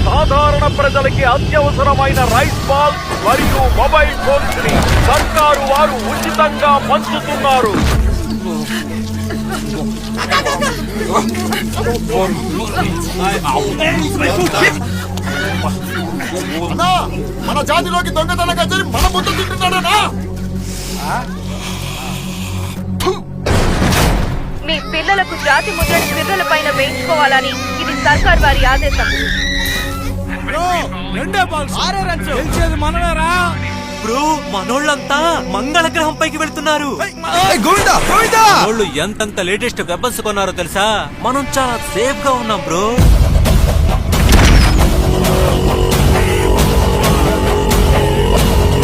సాధారణ ప్రజలకి అత్యవసరమైన రైస్ బాల్ మరియు మొబైల్ ఫోన్స్ ని సర్కారు వారు ఉచితంగా పంచుతున్నారు. మన జాతిలోకి దొంగతనంగా చేరి మన బుద్ధ తింటున్నాడనా? మీ పిల్లలకు జాతి ముద్రని పిల్లల పైన వేయించుకోవాలని ఇది సర్కార్ వారి ఆదేశం. బ్రో, మనోళ్ళంతా మంగళ గ్రహం పైకి వెళ్తున్నారు. వాళ్ళు ఎంతంత లేటెస్ట్ వెపన్స్ కొన్నారో తెలుసా? మనం చాలా సేఫ్ గా ఉన్నాం బ్రో.